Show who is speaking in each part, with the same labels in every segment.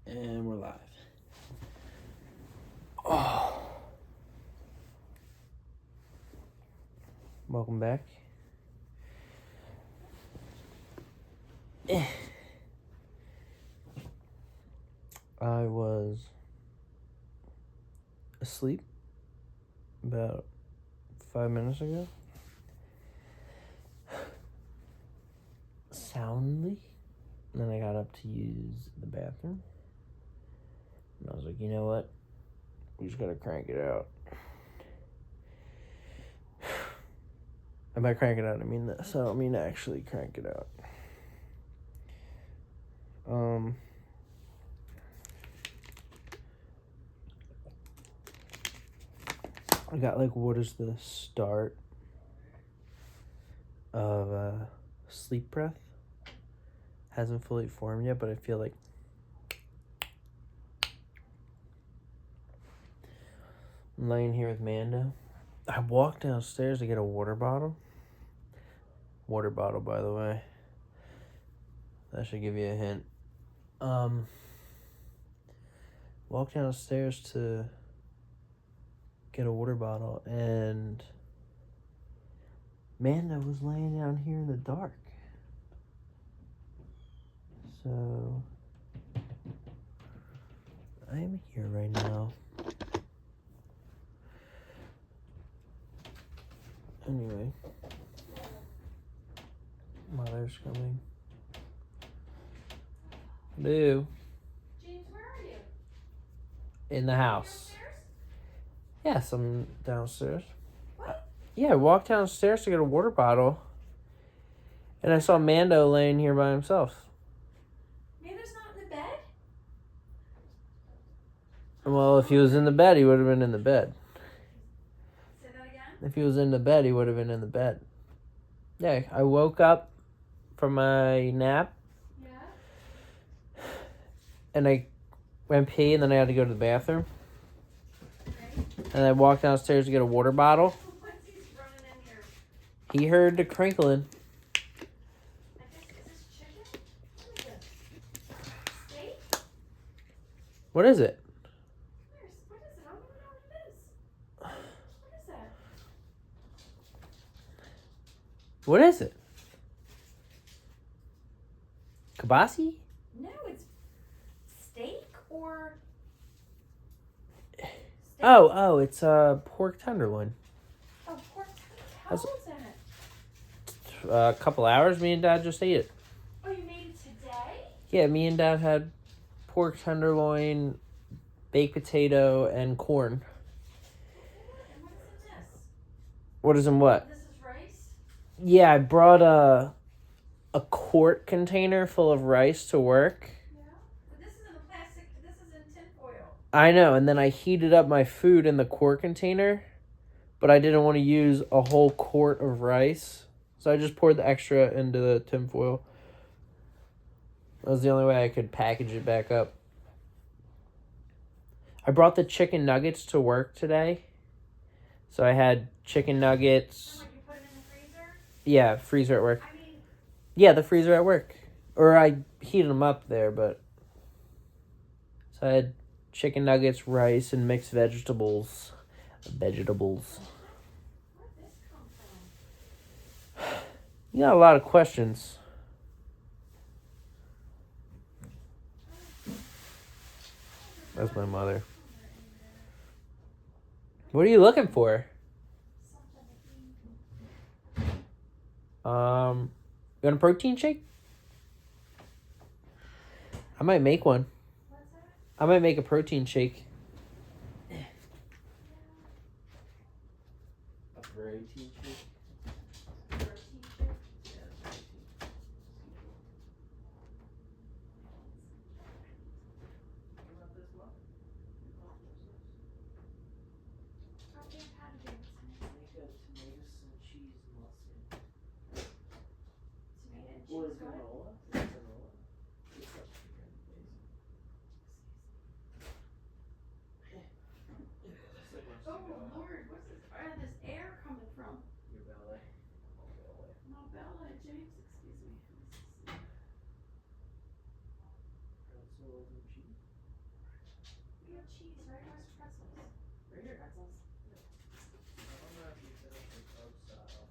Speaker 1: And we're live. Oh. Welcome back. I was asleep about 5 minutes ago. Soundly. And then I got up to use the bathroom. And I was like, you know what? We just gotta crank it out. And by crank it out, I mean this. I don't mean actually crank it out. I got like, what is the start of sleep breath? Hasn't fully formed yet, but I feel like I'm laying here with Mando. I walked downstairs to get a water bottle. Water bottle, by the way. That should give you a hint. Walked downstairs to get a water bottle, and Mando was laying down here in the dark. So I am here right now. Anyway, Mother's coming. Hello.
Speaker 2: James, where are you?
Speaker 1: In the house.
Speaker 2: Downstairs?
Speaker 1: Yes, I'm downstairs.
Speaker 2: What?
Speaker 1: Yeah, I walked downstairs to get a water bottle, and I saw Mando laying here by himself.
Speaker 2: Mando's not in the bed?
Speaker 1: Well, if he was in the bed, he would have been in the bed.
Speaker 2: Say that again?
Speaker 1: If he was in the bed, he would have been in the bed. Yeah, I woke up from my nap,
Speaker 2: Yeah.
Speaker 1: and I went pee, and then I had to go to the bathroom.
Speaker 2: Okay.
Speaker 1: And I walked downstairs to get a water bottle.
Speaker 2: What's he running in here?
Speaker 1: He heard the crinkling.
Speaker 2: I guess, is this chicken? What is this? Steak?
Speaker 1: What is it?
Speaker 2: What is it? I don't even know what it is. What is that?
Speaker 1: What is it? Kibasi?
Speaker 2: No, it's steak or... Steak?
Speaker 1: Oh, it's pork tenderloin.
Speaker 2: Oh, pork. How
Speaker 1: That's-
Speaker 2: old's that?
Speaker 1: A couple hours, me and Dad just ate it.
Speaker 2: Oh, you made it today?
Speaker 1: Yeah, me and Dad had pork tenderloin, baked potato, and corn.
Speaker 2: And what is in this?
Speaker 1: What is in what?
Speaker 2: This is rice?
Speaker 1: Yeah, I brought a quart container full of rice to work.
Speaker 2: Yeah. But this is in a plastic, this is in tin foil.
Speaker 1: I know, and then I heated up my food in the quart container, but I didn't want to use a whole quart of rice, so I just poured the extra into the tinfoil. That was the only way I could package it back up. I brought the chicken nuggets to work today, so I had chicken nuggets.
Speaker 2: And like you put it in the freezer?
Speaker 1: Yeah, freezer at work.
Speaker 2: I mean,
Speaker 1: Yeah, the freezer at work. Or I heated them up there, but... So I had chicken nuggets, rice, and mixed vegetables. Vegetables.
Speaker 2: where did this come from?
Speaker 1: You got a lot of questions. That's my mother. What are you looking for? You want a protein shake? I might make one.
Speaker 2: What's that?
Speaker 1: I might make a protein shake. A protein shake?
Speaker 2: Protein shake? How big how to do it?
Speaker 1: Make a tomatoes and cheese muffin.
Speaker 2: Tomato and
Speaker 1: Or
Speaker 2: cheese, what?
Speaker 1: granola? Granola? It's up to you,
Speaker 2: Oh Lord, what's this? Where is this air coming from?
Speaker 1: Your belly.
Speaker 2: My belly, James, excuse me.
Speaker 1: Pretzels and cheese.
Speaker 2: cheese, right? Where's pretzels? Right here, pretzels.
Speaker 1: I don't know if you said it for club style.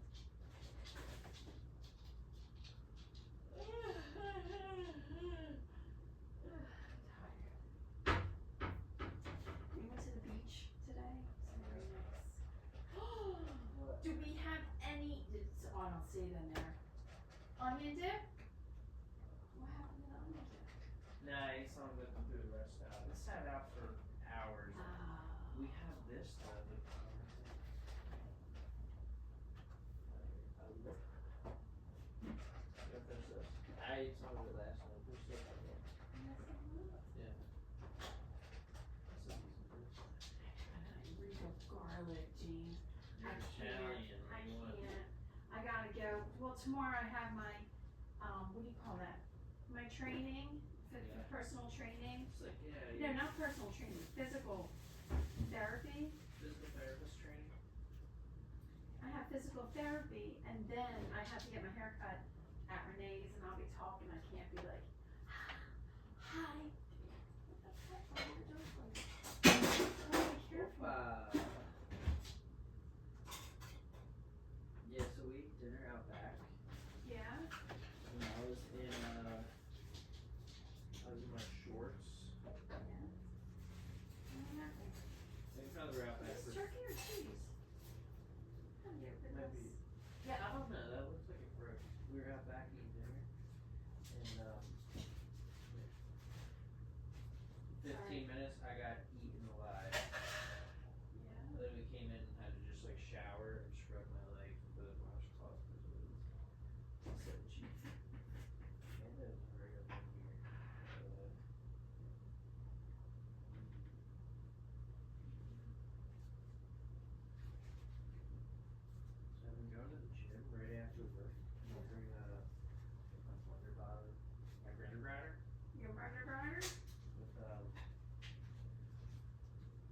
Speaker 2: We went to the beach today. It's very nice.
Speaker 1: What?
Speaker 2: Do we have any? Oh, I don't see it in there. Onion dip? What happened to the onion dip?
Speaker 1: Nah, he's on the food rest out. It sat out for hours. We have this though. I ate some of it last night. There's still some left. Yeah.
Speaker 2: Real garlic, jeez.
Speaker 1: You're Italian.
Speaker 2: I
Speaker 1: You want-
Speaker 2: can't. I gotta go. Well, tomorrow I have my, what do you call that? My training,
Speaker 1: Yeah.
Speaker 2: personal training.
Speaker 1: It's like, yeah,
Speaker 2: No,
Speaker 1: you
Speaker 2: not personal training, physical therapy.
Speaker 1: physical therapist training.
Speaker 2: I have physical therapy, and then I have to get my hair cut at Renee's, and I'll be talking. I can't be like, hi. What the fuck? Why are you doing this? Be careful.
Speaker 1: Yeah, so we ate dinner out back.
Speaker 2: Yeah.
Speaker 1: And I was in my shorts.
Speaker 2: Yeah.
Speaker 1: They found the out back
Speaker 2: Is
Speaker 1: for.
Speaker 2: this turkey or cheese? Come here, but
Speaker 1: Might be.
Speaker 2: this-
Speaker 1: Yeah, I don't know. That looks like a roast. We were out back eating dinner, and 15 minutes I got eaten alive.
Speaker 2: Yeah.
Speaker 1: And then we came in and had to just like shower and scrub my legs with the washcloth because it was so cheap. And it was very good in here. So I've been going to the gym right after work. I'm bring my blender bottle, my grinder grinder
Speaker 2: Your burger burner?
Speaker 1: with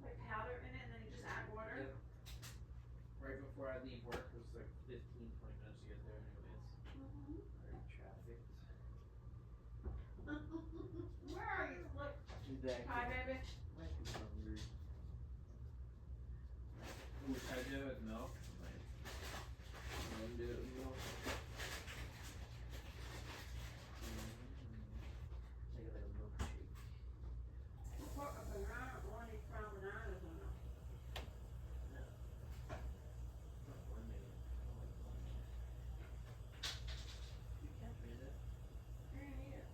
Speaker 2: Like powder in it, and then you just add water?
Speaker 1: Yep. Right before I leave work, it was like 15, 20 minutes to get there anyways.
Speaker 2: Mhm.
Speaker 1: Already trafficked.
Speaker 2: Where are you? Look.
Speaker 1: Exactly.
Speaker 2: Hi, baby.
Speaker 1: Might be hungry. Ooh, should I do it with milk? Like, you want to do it with milk? Take it like a milkshake.
Speaker 2: Put a banana on it from bananas on it.
Speaker 1: No. Not lemonade. I don't like lemonade. You can't read it.
Speaker 2: Here, here.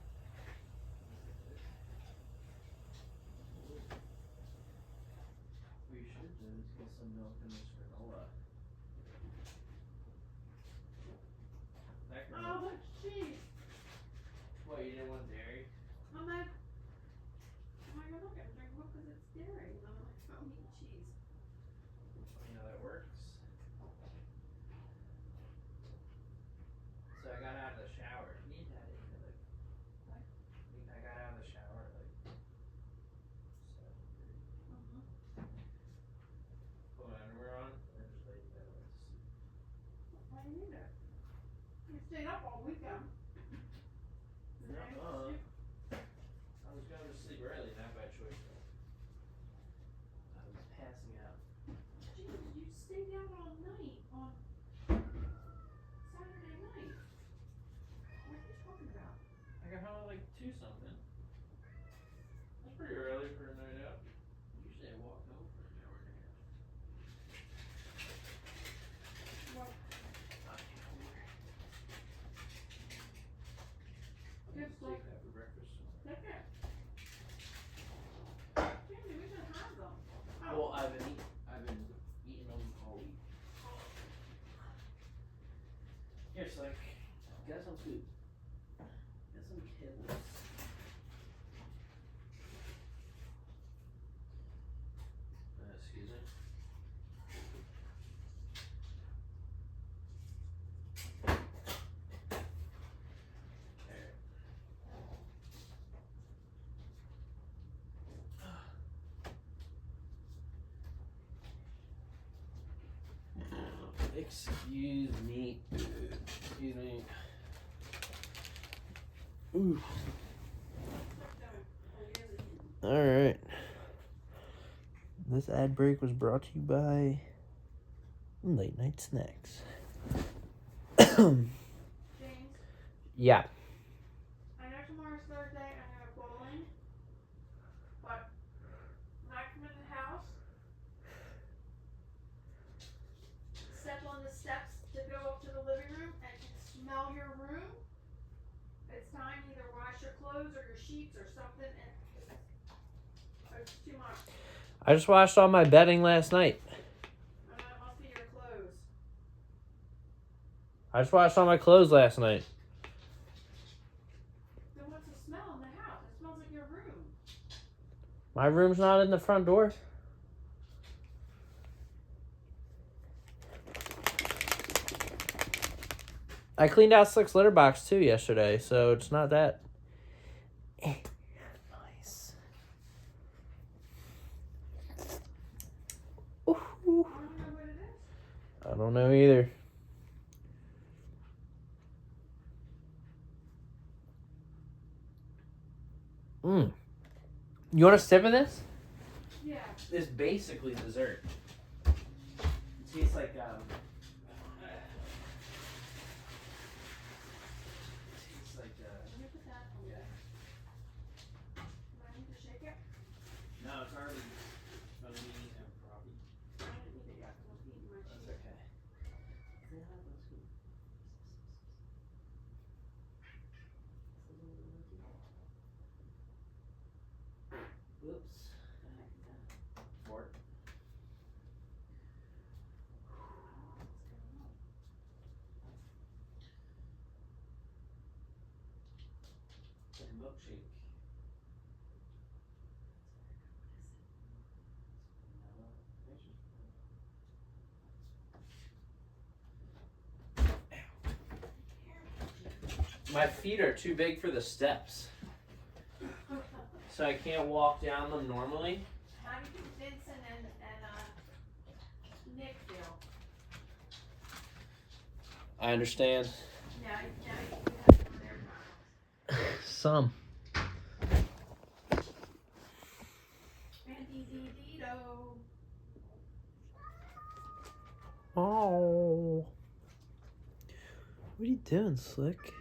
Speaker 1: What you should do is get some milk in this granola. That
Speaker 2: Oh,
Speaker 1: granola.
Speaker 2: but cheese.
Speaker 1: What, you didn't want dairy?
Speaker 2: I'm like, oh my god, look, I'm drinking milk because it's dairy. And I'm like, I'm eating cheese.
Speaker 1: You know that works. So I got out of the shower. Me and Daddy, like, I got out of the shower at like 7:30.
Speaker 2: Mm-hmm.
Speaker 1: Put my underwear on and just laid in bed and went to sleep.
Speaker 2: Why do you need that? You stayed up all weekend.
Speaker 1: No, I was going to sleep early, not by choice though. I was passing out.
Speaker 2: Jeez, you stayed out all night on Saturday night. What are you talking about?
Speaker 1: I got home at like 2 something. That's pretty early for a night out. Usually I walk home for an hour and a half.
Speaker 2: What?
Speaker 1: I'm
Speaker 2: Good
Speaker 1: gonna take that for breakfast tomorrow.
Speaker 2: Take it. Jamie, we should have them. Oh.
Speaker 1: Well, I've been eating them all week. Here, Slick. Get some food. Get some kibbles. Excuse me. Excuse me. Excuse me. Ooh. All right. This ad break was brought to you by Late Night Snacks.
Speaker 2: James,
Speaker 1: Yeah.
Speaker 2: I know tomorrow's Thursday, I'm gonna bowling, but when I come in the house, step on the steps to go up to the living room and can smell your room. It's time to either wash your clothes or your sheets or something, and it's too much.
Speaker 1: I just washed all my bedding last night.
Speaker 2: It must be your clothes.
Speaker 1: I just washed all my clothes last night.
Speaker 2: Then what's the smell in the house? It smells like your room.
Speaker 1: My room's not in the front door. I cleaned out Slick's litter box too yesterday, so it's not that. Nice. Ooh.
Speaker 2: I don't know what it is.
Speaker 1: I don't know either. You want a sip of this?
Speaker 2: Yeah.
Speaker 1: It's basically dessert. It tastes like tastes like
Speaker 2: Let me put that on there. Do I need to shake it?
Speaker 1: no, it's already underneath and probably.
Speaker 2: I didn't eat it yet because I'm eating my cheese.
Speaker 1: That's okay. Oops. Fort. Milkshake. My feet are too big for the steps, so I can't walk down them normally.
Speaker 2: How do you think Vincent and Nick feel?
Speaker 1: I understand.
Speaker 2: Now you have some of their problems.
Speaker 1: Some.
Speaker 2: Dee-dee-dee-do.
Speaker 1: Oh. What are you doing, Slick?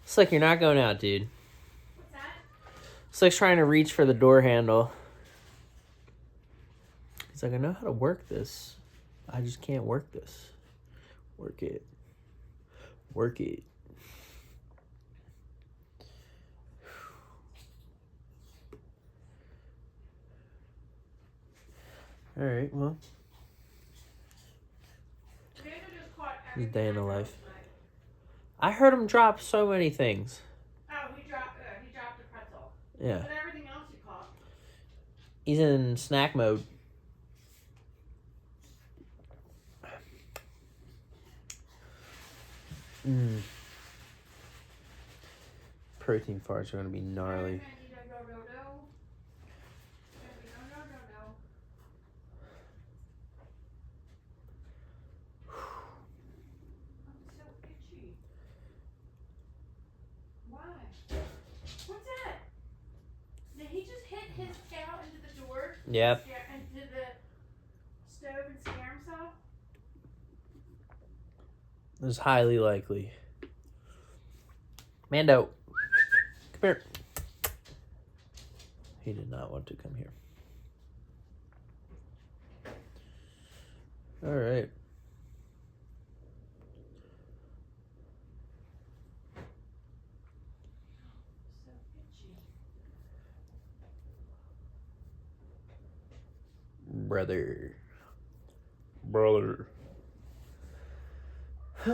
Speaker 1: Slick, you're not going out, dude.
Speaker 2: What's that?
Speaker 1: Slick's trying to reach for the door handle. He's like, I know how to work this. I just can't work this. Work it. Work it. All right, well.
Speaker 2: Mando just caught
Speaker 1: His
Speaker 2: everything
Speaker 1: day in
Speaker 2: I
Speaker 1: the
Speaker 2: dropped
Speaker 1: life.
Speaker 2: tonight.
Speaker 1: I heard him drop so many things.
Speaker 2: Oh, he dropped a pretzel.
Speaker 1: Yeah.
Speaker 2: But everything else he caught.
Speaker 1: He's in snack mode. Protein farts are going to be gnarly.
Speaker 2: I'm so itchy. Why? What's that? Did he just hit his tail into the door?
Speaker 1: Yep.
Speaker 2: Into the stove and scare himself?
Speaker 1: It's highly likely. Mando. Come here. He did not want to come here. All right.
Speaker 2: So itchy.
Speaker 1: Brother.
Speaker 2: The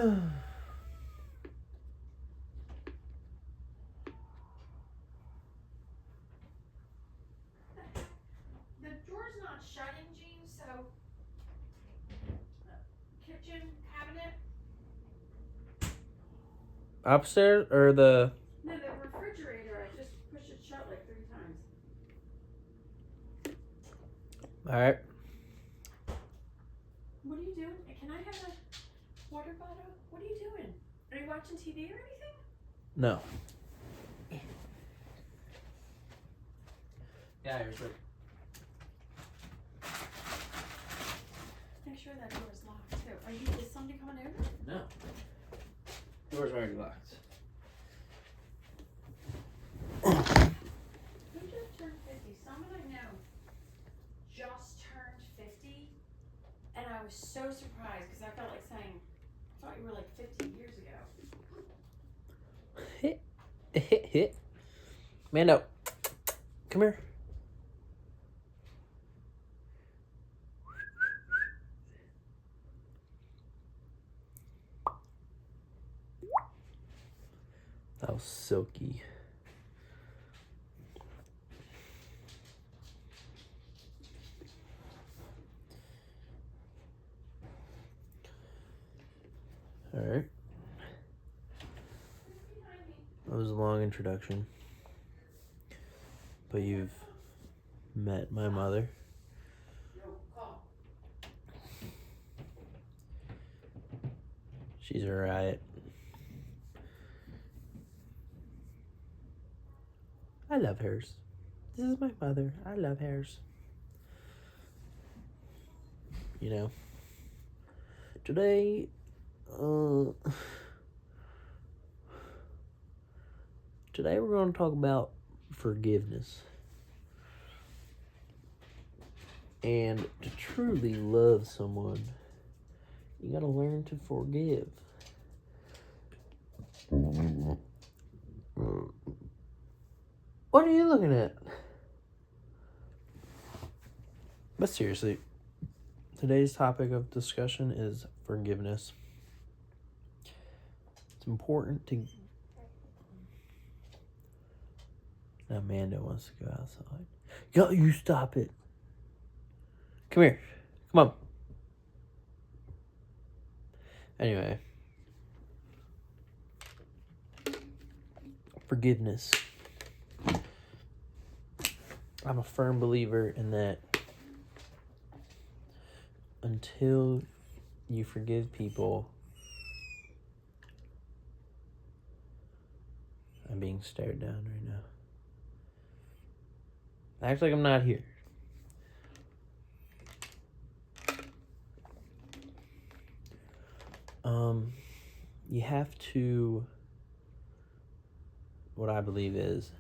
Speaker 2: door's not shutting, Gene, so kitchen cabinet.
Speaker 1: Upstairs or the...
Speaker 2: No, the refrigerator. I just pushed it shut like 3 times.
Speaker 1: All right.
Speaker 2: What are you doing? Can I have a water bottle? What are you doing? Are you watching TV or anything?
Speaker 1: No. Yeah, here's what.
Speaker 2: Make sure that door is locked too. Is somebody coming over?
Speaker 1: No. Door's already locked.
Speaker 2: Who just turned 50? Someone I know just turned 50, and I was so surprised because I felt like saying, I thought you were like 50 years ago.
Speaker 1: Mando, come here. That was silky. All right. That was a long introduction. But you've met my mother. She's a riot. I love hers. This is my mother. I love hers. You know, today, today we're going to talk about forgiveness. And to truly love someone, you got to learn to forgive. What are you looking at? But seriously, today's topic of discussion is forgiveness. It's important to... Now Mando wants to go outside. Yo, you stop it. Come here. Come on. Anyway. Forgiveness. I'm a firm believer in that until you forgive people... I'm being stared down right now. Act like I'm not here. You have to, what I believe is,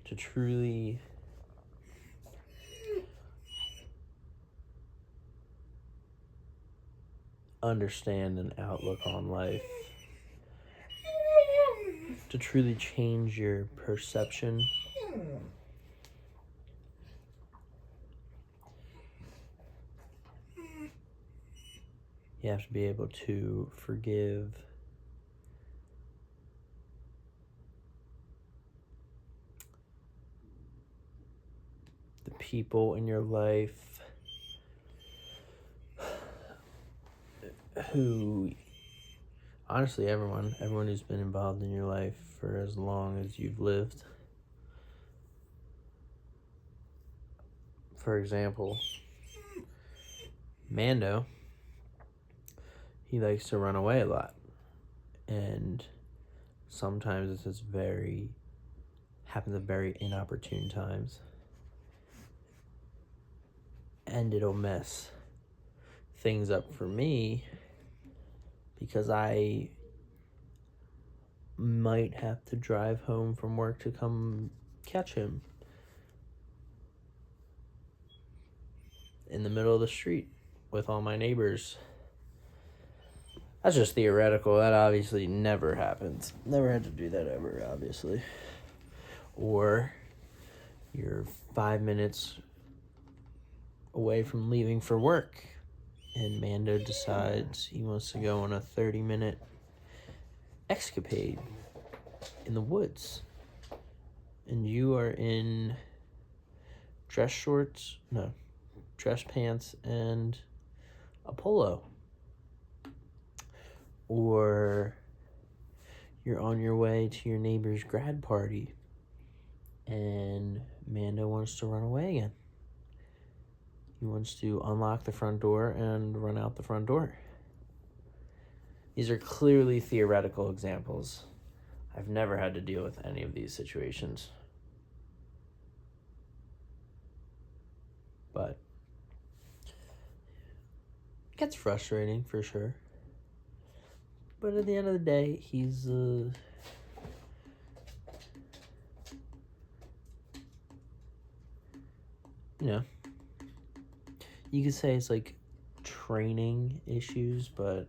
Speaker 1: to truly understand an outlook on life, to truly change your perception, you have to be able to forgive the people in your life who, honestly, everyone who's been involved in your life for as long as you've lived. For example, Mando, he likes to run away a lot. And sometimes it's happens at very inopportune times. And it'll mess things up for me because I might have to drive home from work to come catch him in the middle of the street with all my neighbors. That's just theoretical. That obviously never happens. Never had to do that ever, obviously. Or you're 5 minutes away from leaving for work and Mando decides he wants to go on a 30-minute escapade in the woods. And you are in dress pants and a polo. Or you're on your way to your neighbor's grad party and Mando wants to run away again. He wants to unlock the front door and run out the front door. These are clearly theoretical examples. I've never had to deal with any of these situations. But it gets frustrating for sure. But at the end of the day, he's you could say it's like training issues, but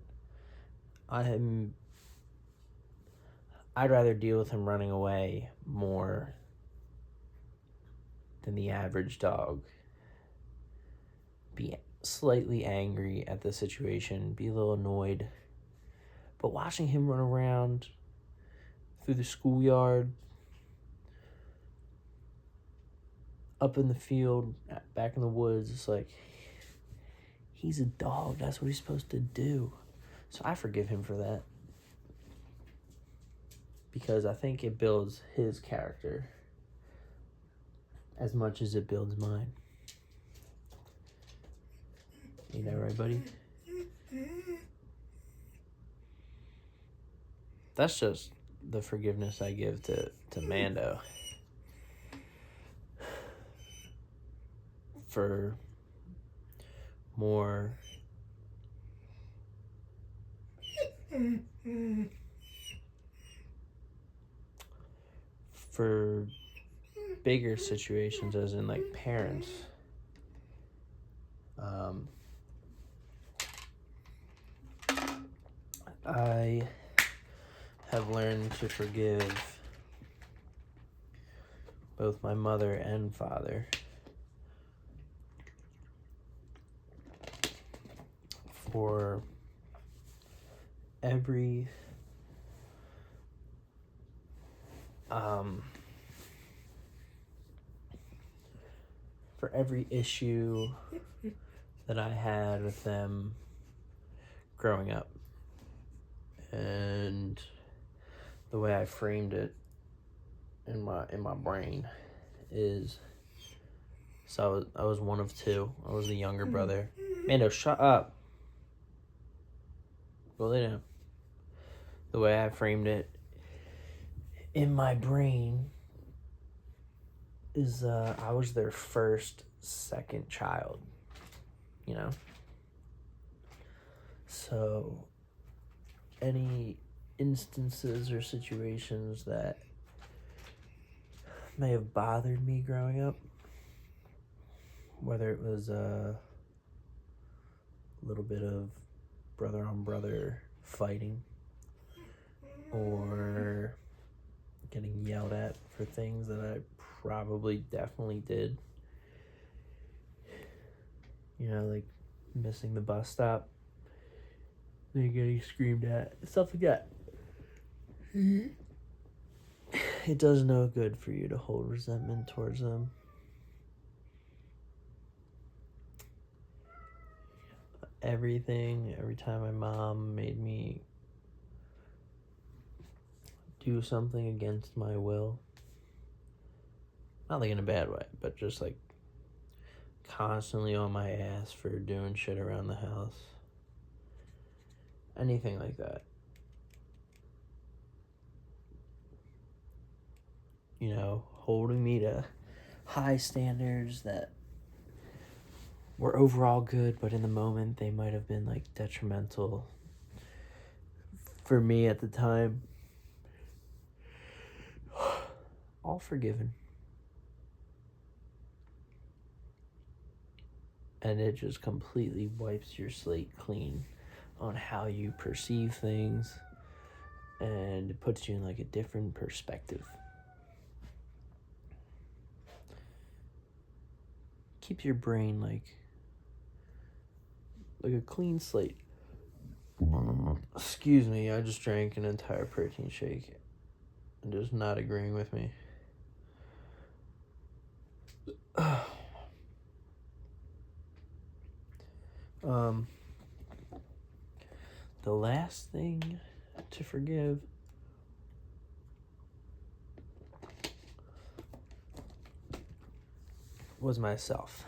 Speaker 1: I'd rather deal with him running away more than the average dog. Be slightly angry at the situation, be a little annoyed. But watching him run around through the schoolyard, up in the field, back in the woods, it's like, he's a dog. That's what he's supposed to do. So I forgive him for that. Because I think it builds his character as much as it builds mine. Ain't that right, buddy? That's just the forgiveness I give to Mando. For more for bigger situations, as in like parents. I have learned to forgive both my mother and father for every issue that I had with them growing up. And the way I framed it in my brain is, so I was one of two. I was the younger brother. Mando, shut up. Go lay down. The way I framed it in my brain is I was their second child, you know? So any instances or situations that may have bothered me growing up, whether it was a little bit of brother on brother fighting or getting yelled at for things that I probably definitely did, you know, like missing the bus stop, then getting screamed at, stuff like that. It does no good for you to hold resentment towards them. Every time my mom made me do something against my will, not like in a bad way, but just like constantly on my ass for doing shit around the house, anything like that, you know, holding me to high standards that were overall good, but in the moment they might have been like detrimental for me at the time. All forgiven. And it just completely wipes your slate clean on how you perceive things, and it puts you in like a different perspective. Keeps your brain like a clean slate. Excuse me, I just drank an entire protein shake and just not agreeing with me. The last thing to forgive was myself.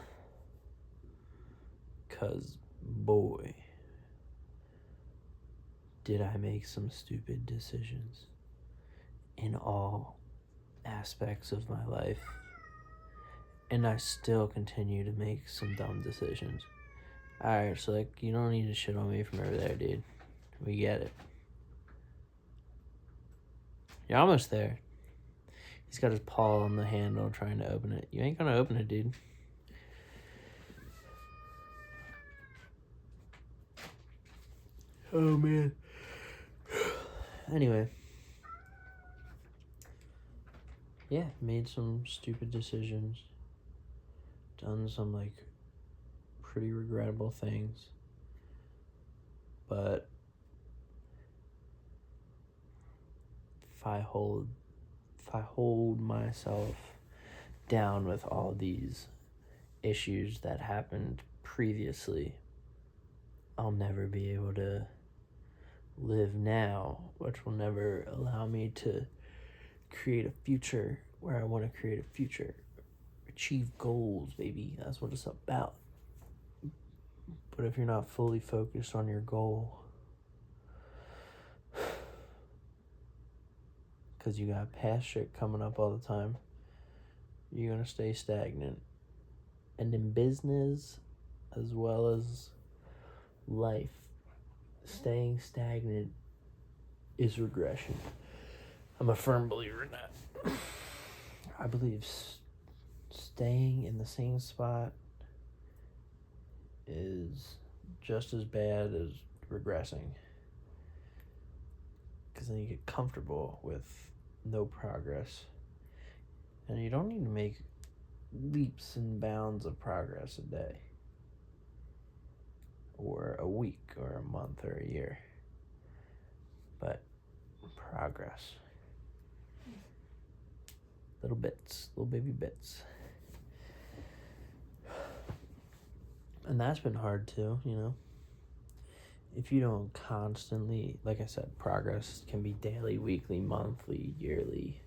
Speaker 1: because, boy, did I make some stupid decisions in all aspects of my life. And I still continue to make some dumb decisions. Alright, so like, you don't need to shit on me from over there, dude. We get it. You're almost there. He's got his paw on the handle trying to open it. You ain't gonna open it, dude. Oh, man. Anyway. Yeah, made some stupid decisions. Done some, like, pretty regrettable things. But if I hold myself down with all these issues that happened previously, I'll never be able to live now, which will never allow me to create a future where I want to create a future. Achieve goals, baby. That's what it's about. But if you're not fully focused on your goal, because you got past shit coming up all the time, you're going to stay stagnant. And in business, as well as life, staying stagnant is regression. I'm a firm believer in that. I believe staying in the same spot is just as bad as regressing. Because then you get comfortable with no progress. And you don't need to make leaps and bounds of progress a day, or a week, or a month, or a year. But progress. Little bits, little baby bits. And that's been hard too, you know. If you don't constantly, like I said, progress can be daily, weekly, monthly, yearly.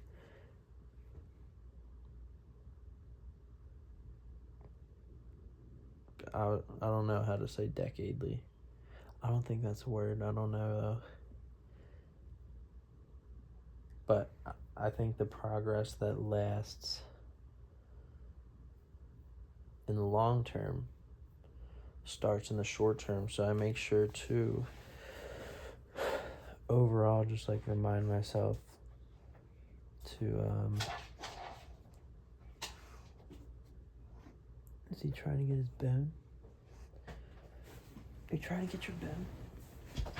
Speaker 1: I don't know how to say decadely. I don't think that's a word. I don't know though. But I think the progress that lasts in the long term starts in the short term. So I make sure to overall just like remind myself to is he trying to get his bone? Are you trying to get your bone? What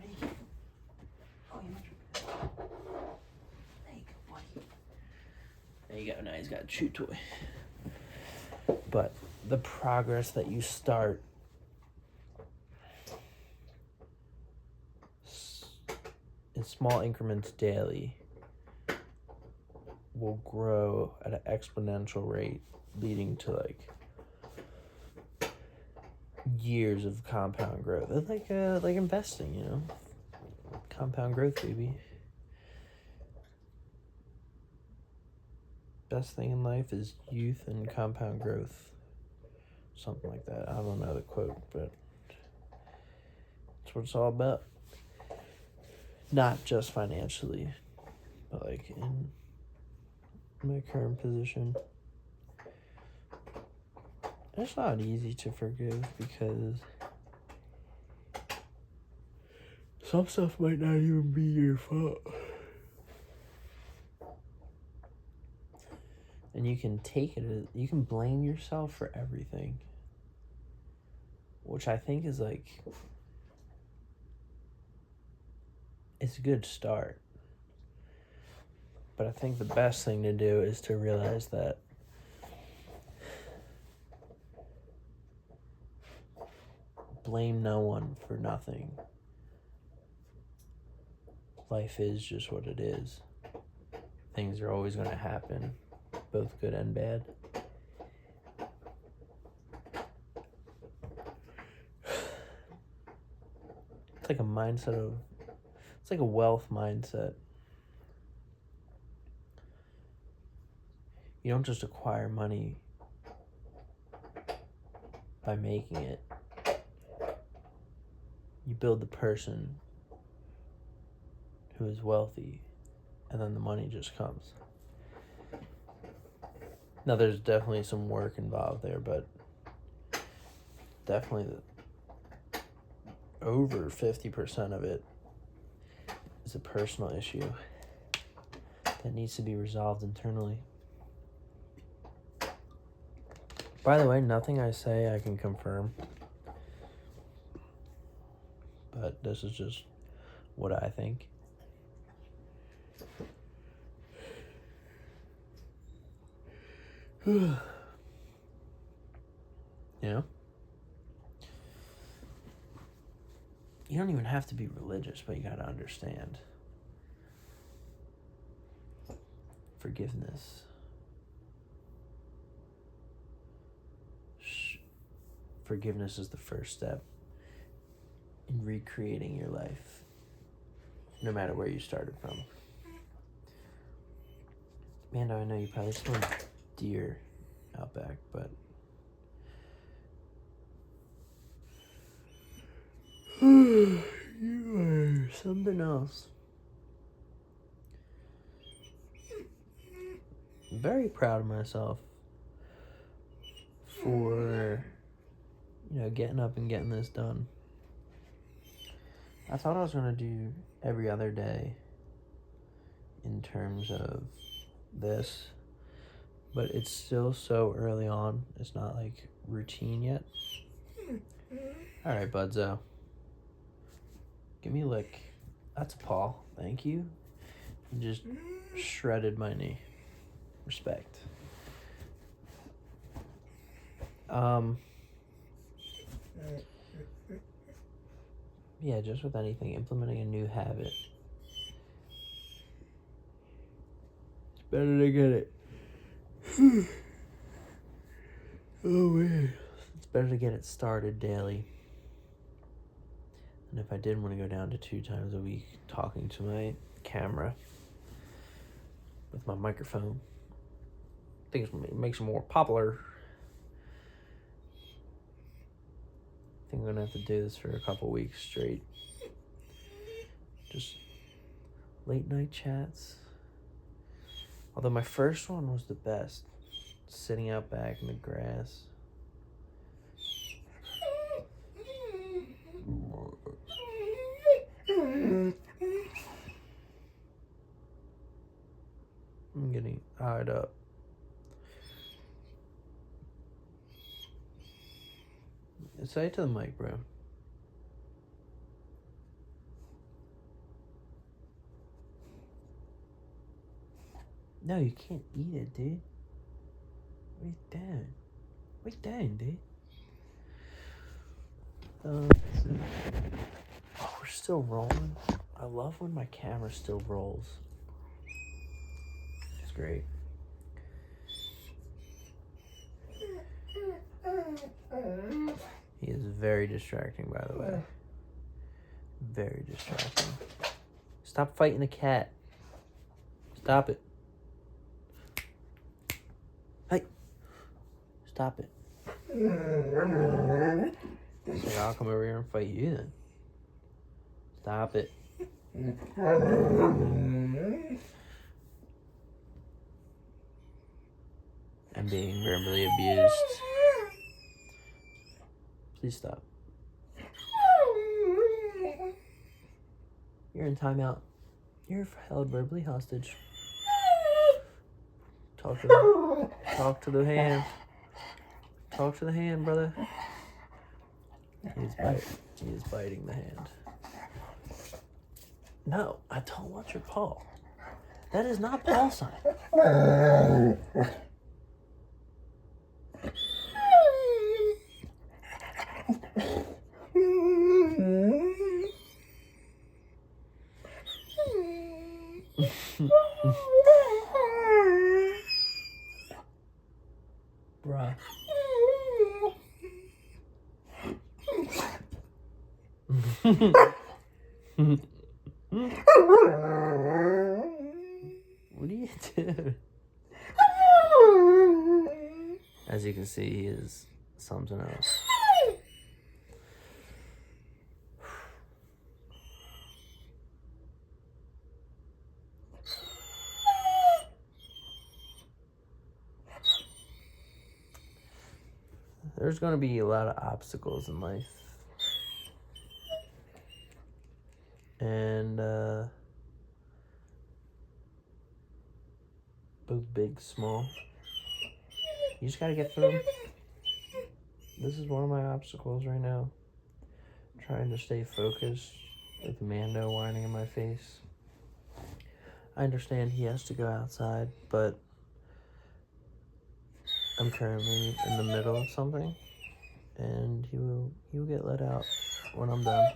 Speaker 1: are you getting? Oh, you want your bone? There you go, buddy. There you go. Now he's got a chew toy. But the progress that you start in small increments daily will grow at an exponential rate, leading to like years of compound growth. It's like investing, you know, compound growth, baby. Best thing in life is youth and compound growth. Something like that. I don't know the quote, but that's what it's all about. Not just financially, but like in my current position. It's not easy to forgive because some stuff might not even be your fault. And you can take it, you can blame yourself for everything. Which I think is like, it's a good start. But I think the best thing to do is to realize that blame no one for nothing. Life is just what it is. Things are always going to happen, both good and bad. It's like a mindset of, it's like a wealth mindset. You don't just acquire money by making it. You build the person who is wealthy, and then the money just comes. Now, there's definitely some work involved there, but definitely over 50% of it is a personal issue that needs to be resolved internally. By the way, nothing I say I can confirm, but this is just what I think. You know? You don't even have to be religious, but you gotta understand. Forgiveness. Forgiveness is the first step in recreating your life, no matter where you started from. Mando, I know you probably smell deer out back, but you are something else. I'm very proud of myself for, getting up and getting this done. I thought I was going to do every other day in terms of this, but it's still so early on. It's not like routine yet. All right, Budzo. Give me a lick. That's a paw. Thank you. You just shredded my knee. Respect. Yeah, just with anything, implementing a new habit. It's better to get it. Oh man. It's better to get it started daily. And if I did want to go down to 2 times a week talking to my camera with my microphone, I think it makes it more popular. I think I'm gonna have to do this for a couple weeks straight. Just late night chats. Although my first one was the best. Sitting out back in the grass. I'm getting eyed up. Say it to the mic, bro. No, you can't eat it, dude. What are you doing? What are you doing, dude? Oh, we're still rolling. I love when my camera still rolls. It's great. He is very distracting, by the way. Very distracting. Stop fighting the cat. Stop it. Hey. Stop it. So I'll come over here and fight you then. Stop it. I'm being verbally abused. Please stop. You're in timeout. You're held verbally hostage. Talk to the hand. Talk to the hand, brother. He is biting the hand. No, I don't want your paw. That is not paw sign. Bruh. What do you do? As you can see, he is something else. there's going to be a lot of obstacles in life. And, both big, small. You just got to get through them. This is one of my obstacles right now. Trying to stay focused with Mando whining in my face. I understand he has to go outside, but I'm currently in the middle of something, and he will get let out when I'm done.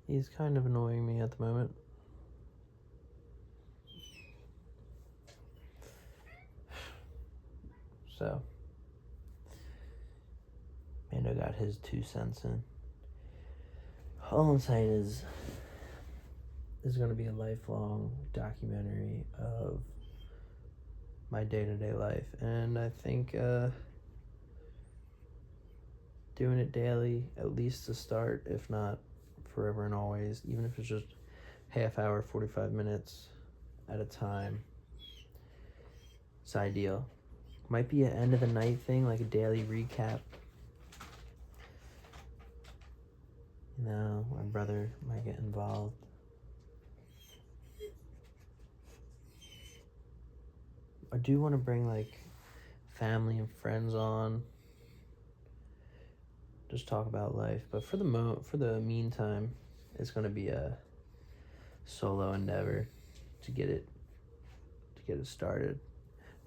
Speaker 1: He's kind of annoying me at the moment. So, Mando got his 2 cents in. All I'm saying is, this is going to be a lifelong documentary of my day-to-day life. And I think doing it daily, at least to start, if not forever and always, even if it's just half hour, 45 minutes at a time, it's ideal. Might be an end of the night thing, like a daily recap. You know, my brother might get involved. I do want to bring like family and friends on. Just talk about life, but for the meantime, it's gonna be a solo endeavor to get it started.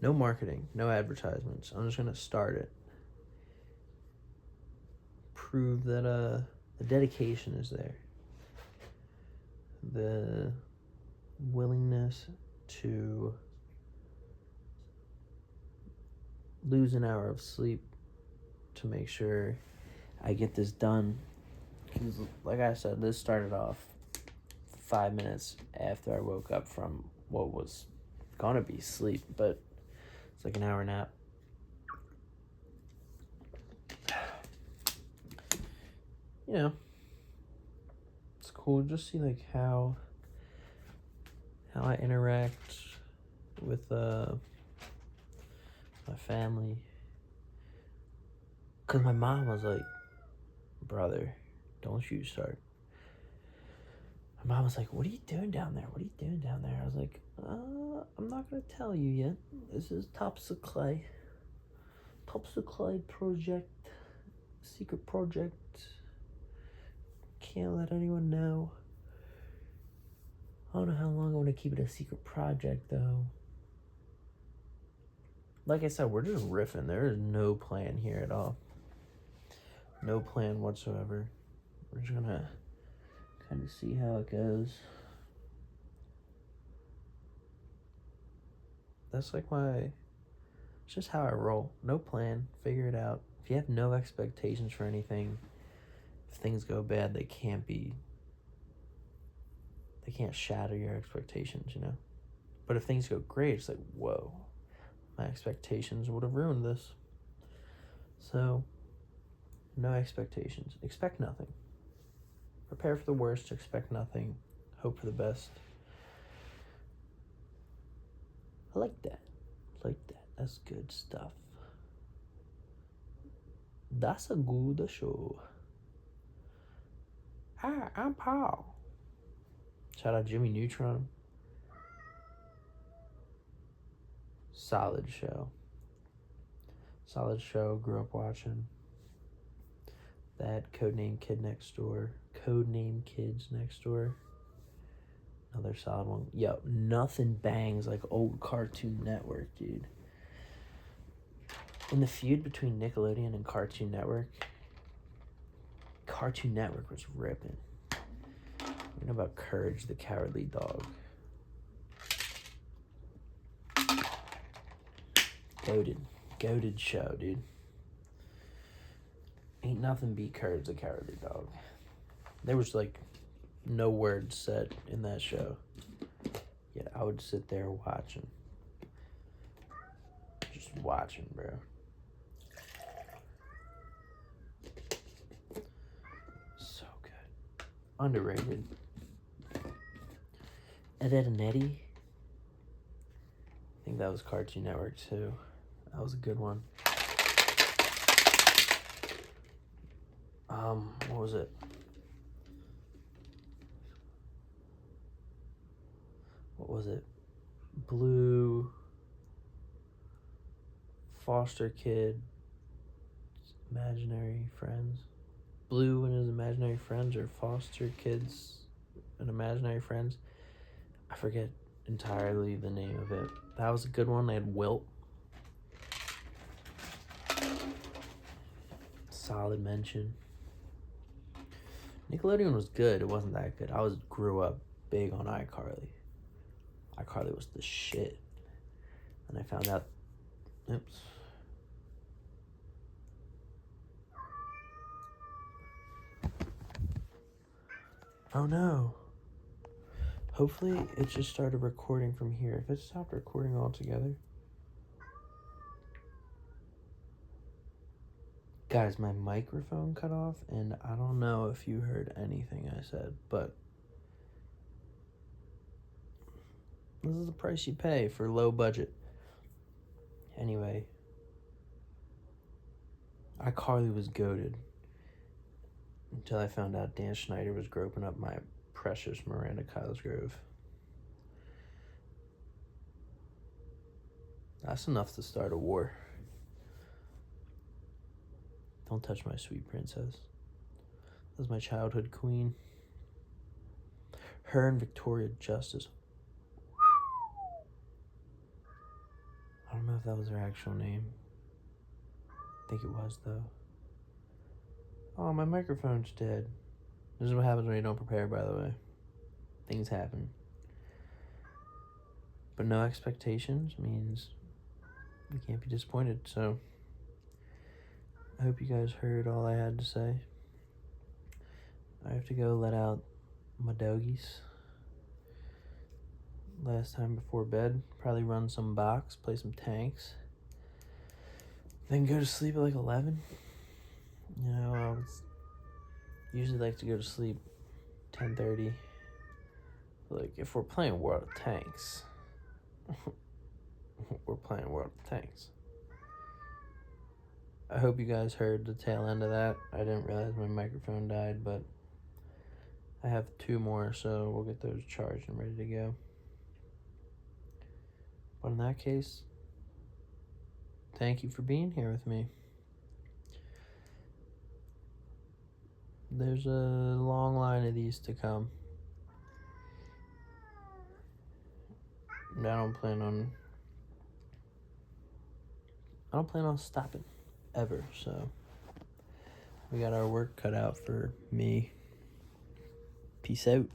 Speaker 1: No marketing, no advertisements. I'm just gonna start it. Prove that the dedication is there. The willingness to lose an hour of sleep to make sure I get this done. Because, like I said, this started off 5 minutes after I woke up from what was gonna be sleep, but it's like an hour nap. You know, it's cool to just see like how I interact with my family. Cause my mom was like, "Brother, don't you start." My mom was like, "What are you doing down there? What are you doing down there?" I was like, I'm not gonna tell you yet. This is top secret project, secret project. Can't let anyone know. I don't know how long I want to keep it a secret project, though. Like I said, we're just riffing. There is no plan here at all. No plan whatsoever. We're just gonna kind of see how it goes. That's like it's just how I roll. No plan, figure it out. If you have no expectations for anything, if things go bad, they can't shatter your expectations, you know? But if things go great, it's like, whoa, my expectations would have ruined this. So, no expectations. Expect nothing. Prepare for the worst, expect nothing, hope for the best. I like that. That's good stuff. That's a good show. Hi, I'm Paul. Shout out Jimmy Neutron. Solid show. Grew up watching that. Codename Kids Next Door. Another solid one. Yo, nothing bangs like old Cartoon Network, dude. In the feud between Nickelodeon and Cartoon Network was ripping. You know about Courage the Cowardly Dog. Goated show, dude. Ain't nothing beat Courage the Cowardly Dog. There was like no words said in that show. Yet I would sit there watching. Just watching, bro. So good. Underrated. Ed, Edd and Eddy. I think that was Cartoon Network too. That was a good one. What was it? What was it? Blue, foster kid, imaginary friends. Blue and his imaginary friends, or foster kids and imaginary friends. I forget entirely the name of it. That was a good one. They had Wilt. Solid mention. Nickelodeon was good. It wasn't that good. I grew up big on iCarly. iCarly was the shit. And I found out, oops. Oh no. Hopefully it just started recording from here. If it stopped recording altogether. Guys, my microphone cut off, and I don't know if you heard anything I said, but this is the price you pay for low budget. Anyway, iCarly was goated until I found out Dan Schneider was groping up my precious Miranda Cosgrove. That's enough to start a war. Don't touch my sweet princess. That's my childhood queen. Her and Victoria Justice. I don't know if that was her actual name. I think it was, though. Oh, my microphone's dead. This is what happens when you don't prepare, by the way. Things happen. But no expectations means you can't be disappointed, so I hope you guys heard all I had to say. I have to go let out my doggies. Last time before bed, probably run some box, play some tanks. Then go to sleep at like 11. You know, I would usually like to go to sleep 10:30. Like, if we're playing World of Tanks, we're playing World of Tanks. I hope you guys heard the tail end of that. I didn't realize my microphone died, but I have 2 more, so we'll get those charged and ready to go. But in that case, thank you for being here with me. There's a long line of these to come. And I don't plan on stopping ever, so we got our work cut out for me. Peace out.